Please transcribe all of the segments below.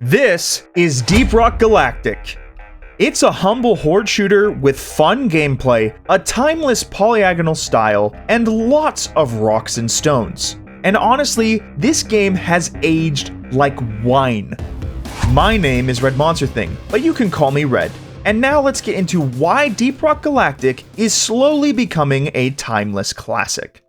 This is Rock Galactic. It's a humble horde shooter with fun gameplay, a timeless polygonal style, and lots of rocks and stones. And honestly, this game has aged like wine. My name is Red Monster Thing, but you can call me Red. And now let's get into why Rock Galactic is slowly becoming a timeless classic.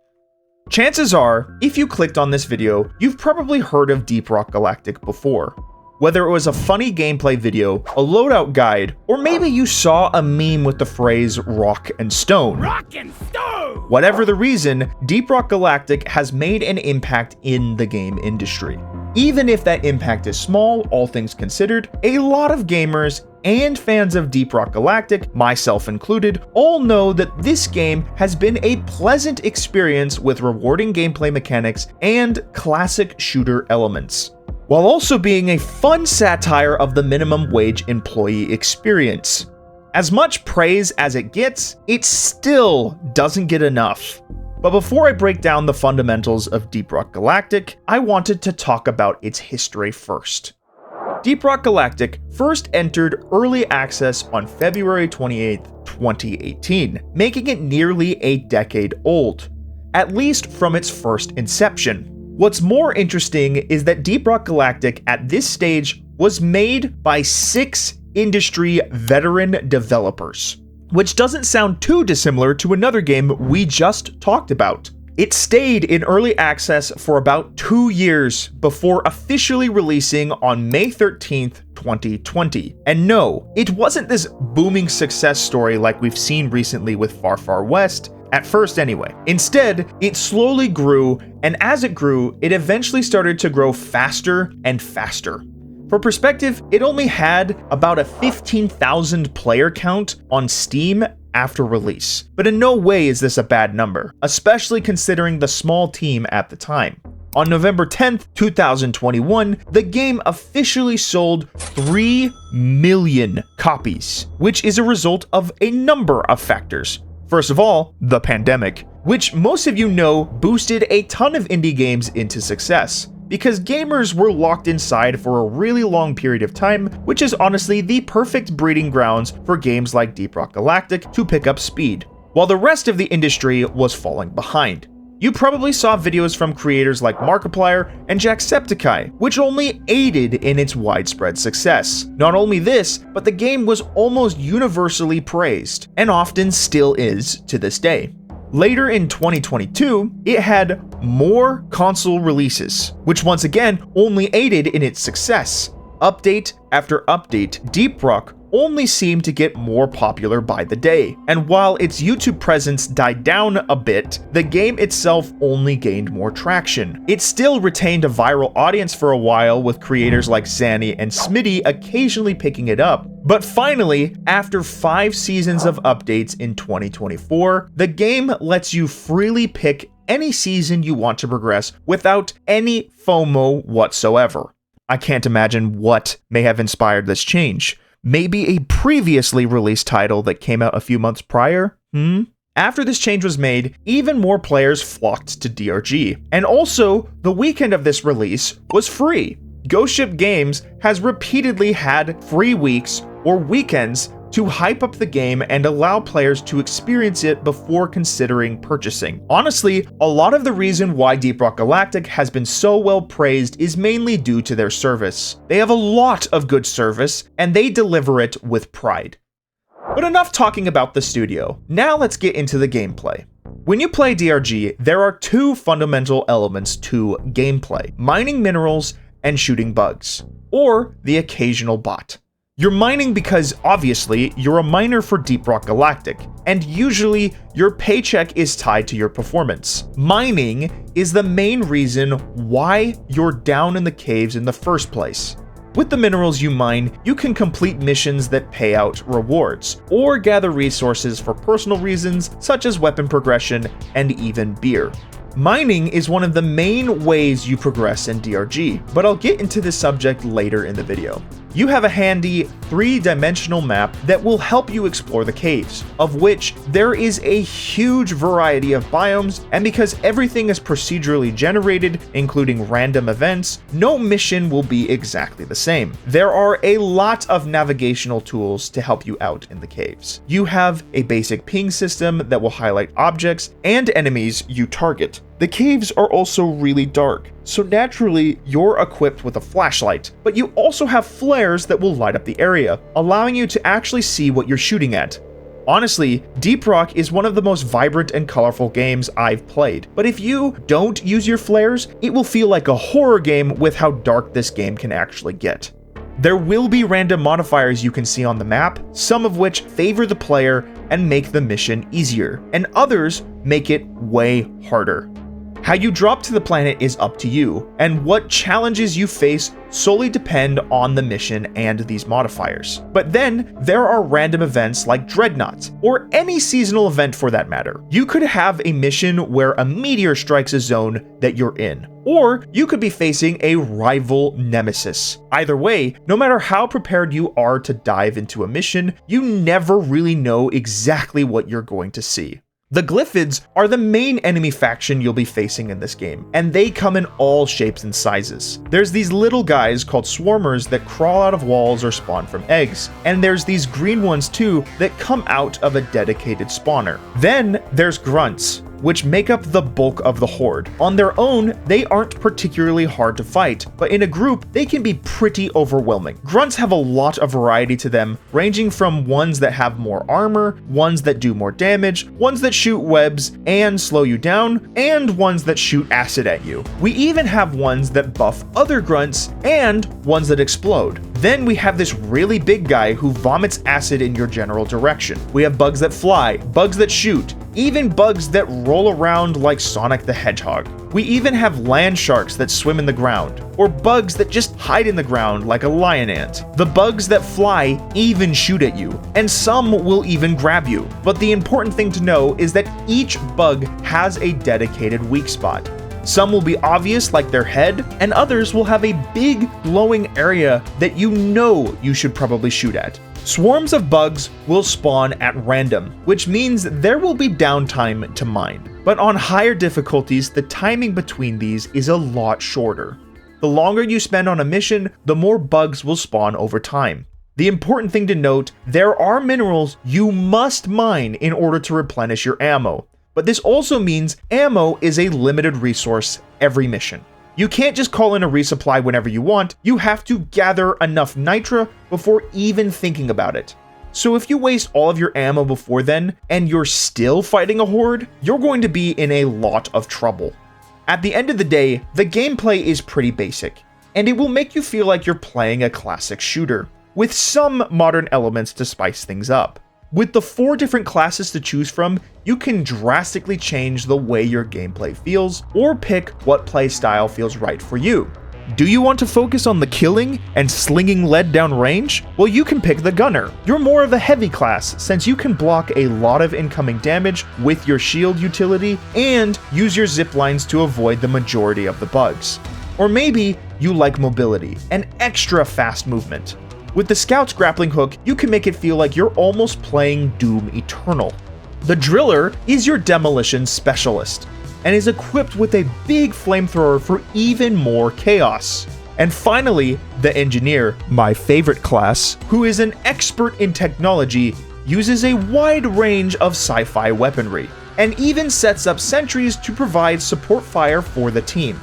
Chances are, if you clicked on this video, you've probably heard of Rock Galactic before. Whether it was a funny gameplay video, a loadout guide, or maybe you saw a meme with the phrase rock and stone. Rock and stone! Whatever the reason, Rock Galactic has made an impact in the game industry. Even if that impact is small, all things considered, a lot of gamers and fans of Rock Galactic, myself included, all know that this game has been a pleasant experience with rewarding gameplay mechanics and classic shooter elements, while also being a fun satire of the minimum wage employee experience. As much praise as it gets, it still doesn't get enough. But before I break down the fundamentals of Rock Galactic, I wanted to talk about its history first. Rock Galactic first entered early access on February 28, 2018, making it nearly a decade old, at least from its first inception. What's more interesting is that Rock Galactic at this stage was made by 6 industry veteran developers, which doesn't sound too dissimilar to another game we just talked about. It stayed in early access for about 2 years before officially releasing on May 13th, 2020. And no, it wasn't this booming success story like we've seen recently with Far Far West, at first anyway. Instead, it slowly grew, and as it grew, it eventually started to grow faster and faster. For perspective, it only had about a 15,000 player count on Steam after release, but in no way is this a bad number, especially considering the small team at the time. On November 10th, 2021, the game officially sold 3 million copies, which is a result of a number of factors. First of all, the pandemic, which most of you know boosted a ton of indie games into success, because gamers were locked inside for a really long period of time, which is honestly the perfect breeding grounds for games like Rock Galactic to pick up speed, while the rest of the industry was falling behind. You probably saw videos from creators like Markiplier and Jacksepticeye, which only aided in its widespread success. Not only this, but the game was almost universally praised, and often still is to this day. Later in 2022, it had more console releases, which once again only aided in its success. Update after update, Rock only seemed to get more popular by the day, and while its YouTube presence died down a bit, the game itself only gained more traction. It still retained a viral audience for a while, with creators like Zanny and Smitty occasionally picking it up. But finally, after 5 seasons of updates in 2024, the game lets you freely pick any season you want to progress without any FOMO whatsoever. I can't imagine what may have inspired this change. Maybe a previously released title that came out a few months prior? After this change was made, even more players flocked to DRG. And also, the weekend of this release was free. Ghost Ship Games has repeatedly had free weeks or weekends to hype up the game and allow players to experience it before considering purchasing. Honestly, a lot of the reason why Rock Galactic has been so well praised is mainly due to their service. They have a lot of good service, and they deliver it with pride. But enough talking about the studio. Now let's get into the gameplay. When you play DRG, there are 2 fundamental elements to gameplay: mining minerals and shooting bugs, or the occasional bot. You're mining because, obviously, you're a miner for Rock Galactic, and usually your paycheck is tied to your performance. Mining is the main reason why you're down in the caves in the first place. With the minerals you mine, you can complete missions that pay out rewards, or gather resources for personal reasons such as weapon progression and even beer. Mining is one of the main ways you progress in DRG, but I'll get into this subject later in the video. You have a handy 3-dimensional map that will help you explore the caves, of which there is a huge variety of biomes, and because everything is procedurally generated, including random events, no mission will be exactly the same. There are a lot of navigational tools to help you out in the caves. You have a basic ping system that will highlight objects and enemies you target. The caves are also really dark, so naturally you're equipped with a flashlight, but you also have flares that will light up the area, allowing you to actually see what you're shooting at. Honestly, Deep Rock is one of the most vibrant and colorful games I've played, but if you don't use your flares, it will feel like a horror game with how dark this game can actually get. There will be random modifiers you can see on the map, some of which favor the player and make the mission easier, and others make it way harder. How you drop to the planet is up to you, and what challenges you face solely depend on the mission and these modifiers. But then, there are random events like Dreadnoughts, or any seasonal event for that matter. You could have a mission where a meteor strikes a zone that you're in, or you could be facing a rival nemesis. Either way, no matter how prepared you are to dive into a mission, you never really know exactly what you're going to see. The Glyphids are the main enemy faction you'll be facing in this game, and they come in all shapes and sizes. There's these little guys called Swarmers that crawl out of walls or spawn from eggs, and there's these green ones too that come out of a dedicated spawner. Then there's Grunts, which make up the bulk of the horde. On their own, they aren't particularly hard to fight, but in a group, they can be pretty overwhelming. Grunts have a lot of variety to them, ranging from ones that have more armor, ones that do more damage, ones that shoot webs and slow you down, and ones that shoot acid at you. We even have ones that buff other grunts, and ones that explode. Then we have this really big guy who vomits acid in your general direction. We have bugs that fly, bugs that shoot, even bugs that roll around like Sonic the Hedgehog. We even have land sharks that swim in the ground, or bugs that just hide in the ground like a lion ant. The bugs that fly even shoot at you, and some will even grab you. But the important thing to know is that each bug has a dedicated weak spot. Some will be obvious like their head, and others will have a big glowing area that you know you should probably shoot at. Swarms of bugs will spawn at random, which means there will be downtime to mine. But on higher difficulties, the timing between these is a lot shorter. The longer you spend on a mission, the more bugs will spawn over time. The important thing to note, there are minerals you must mine in order to replenish your ammo. But this also means ammo is a limited resource every mission. You can't just call in a resupply whenever you want, you have to gather enough nitra before even thinking about it. So if you waste all of your ammo before then, and you're still fighting a horde, you're going to be in a lot of trouble. At the end of the day, the gameplay is pretty basic, and it will make you feel like you're playing a classic shooter, with some modern elements to spice things up. With the 4 different classes to choose from, you can drastically change the way your gameplay feels, or pick what playstyle feels right for you. Do you want to focus on the killing and slinging lead down range? Well, you can pick the Gunner. You're more of a heavy class, since you can block a lot of incoming damage with your shield utility, and use your zip lines to avoid the majority of the bugs. Or maybe you like mobility, and extra fast movement. With the Scout's grappling hook, you can make it feel like you're almost playing Doom Eternal. The Driller is your demolition specialist, and is equipped with a big flamethrower for even more chaos. And finally, the Engineer, my favorite class, who is an expert in technology, uses a wide range of sci-fi weaponry, and even sets up sentries to provide support fire for the team.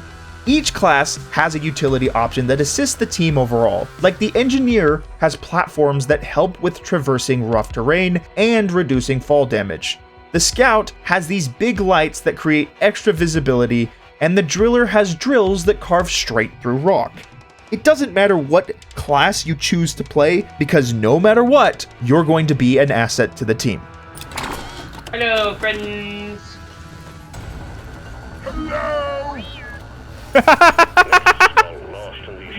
Each class has a utility option that assists the team overall, like the Engineer has platforms that help with traversing rough terrain and reducing fall damage. The Scout has these big lights that create extra visibility, and the Driller has drills that carve straight through rock. It doesn't matter what class you choose to play, because no matter what, you're going to be an asset to the team. Hello, friends. Hello!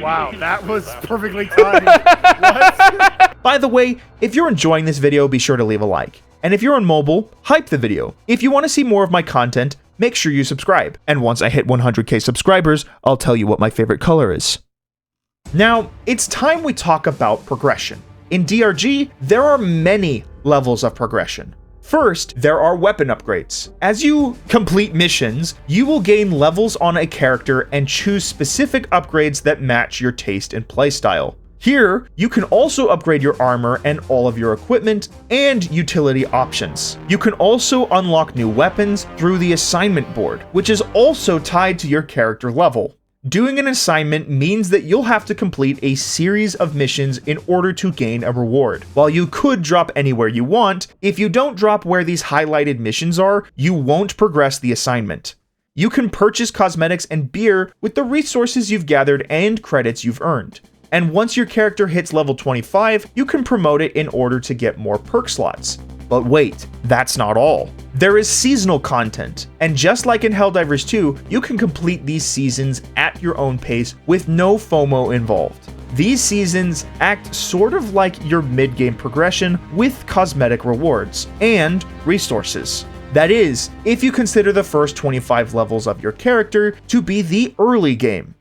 Wow, that was perfectly timed. What? By the way, if you're enjoying this video, be sure to leave a like. And if you're on mobile, hype the video. If you want to see more of my content, make sure you subscribe. And once I hit 100k subscribers, I'll tell you what my favorite color is. Now, it's time we talk about progression. In DRG, there are many levels of progression. First, there are weapon upgrades. As you complete missions, you will gain levels on a character and choose specific upgrades that match your taste and playstyle. Here, you can also upgrade your armor and all of your equipment and utility options. You can also unlock new weapons through the assignment board, which is also tied to your character level. Doing an assignment means that you'll have to complete a series of missions in order to gain a reward. While you could drop anywhere you want, if you don't drop where these highlighted missions are, you won't progress the assignment. You can purchase cosmetics and beer with the resources you've gathered and credits you've earned. And once your character hits level 25, you can promote it in order to get more perk slots. But wait, that's not all. There is seasonal content, and just like in Helldivers 2, you can complete these seasons at your own pace with no FOMO involved. These seasons act sort of like your mid-game progression with cosmetic rewards and resources. That is, if you consider the first 25 levels of your character to be the early game.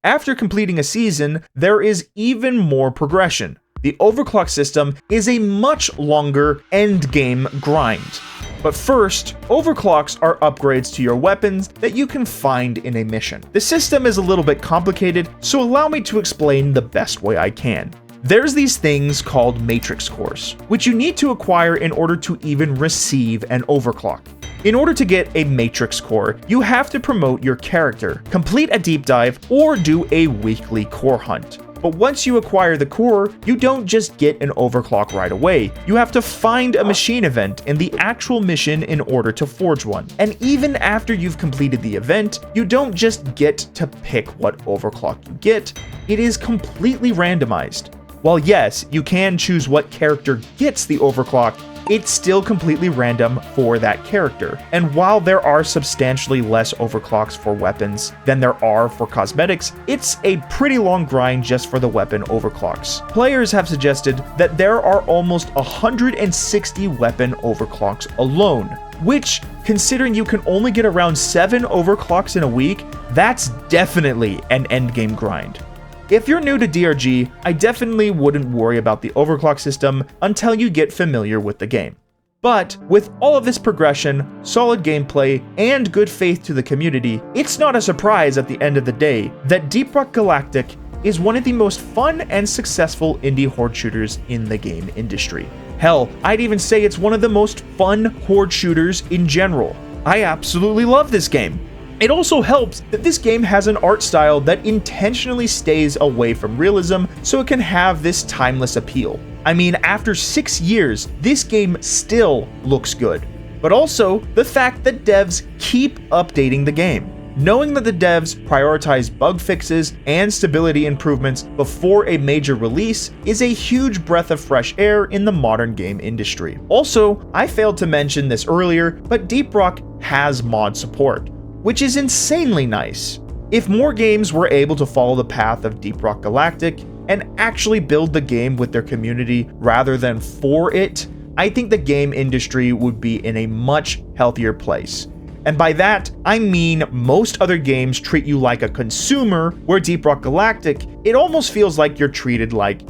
After completing a season, there is even more progression. The Overclock system is a much longer endgame grind. But first, Overclocks are upgrades to your weapons that you can find in a mission. The system is a little bit complicated, so allow me to explain the best way I can. There's these things called matrix cores, which you need to acquire in order to even receive an overclock. In order to get a matrix core, you have to promote your character, complete a deep dive, or do a weekly core hunt. But once you acquire the core, you don't just get an overclock right away. You have to find a machine event in the actual mission in order to forge one. And even after you've completed the event, you don't just get to pick what overclock you get, it is completely randomized. While yes, you can choose what character gets the overclock, it's still completely random for that character. And while there are substantially less overclocks for weapons than there are for cosmetics, it's a pretty long grind just for the weapon overclocks. Players have suggested that there are almost 160 weapon overclocks alone, which, considering you can only get around 7 overclocks in a week, that's definitely an endgame grind. If you're new to DRG, I definitely wouldn't worry about the overclock system until you get familiar with the game. But with all of this progression, solid gameplay, and good faith to the community, it's not a surprise at the end of the day that Deep Rock Galactic is one of the most fun and successful indie horde shooters in the game industry. Hell, I'd even say it's one of the most fun horde shooters in general. I absolutely love this game. It also helps that this game has an art style that intentionally stays away from realism so it can have this timeless appeal. I mean, after 6 years, this game still looks good. But also, the fact that devs keep updating the game. Knowing that the devs prioritize bug fixes and stability improvements before a major release is a huge breath of fresh air in the modern game industry. Also, I failed to mention this earlier, but Deep Rock has mod support, which is insanely nice. If more games were able to follow the path of Deep Rock Galactic and actually build the game with their community rather than for it, I think the game industry would be in a much healthier place. And by that, I mean most other games treat you like a consumer, where Deep Rock Galactic, it almost feels like you're treated like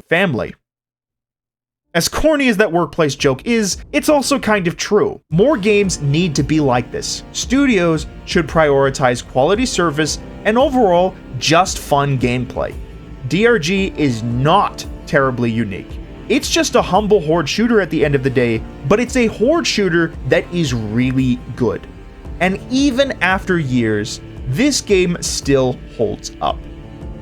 family. As corny as that workplace joke is, it's also kind of true. More games need to be like this. Studios should prioritize quality service and overall just fun gameplay. DRG is not terribly unique. It's just a humble horde shooter at the end of the day, but it's a horde shooter that is really good. And even after years, this game still holds up.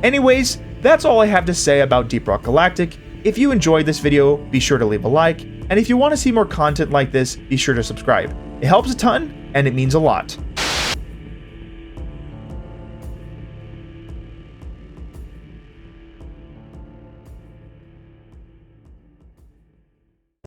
Anyways, that's all I have to say about Deep Rock Galactic. If you enjoyed this video, be sure to leave a like, and if you want to see more content like this, be sure to subscribe. It helps a ton, and it means a lot.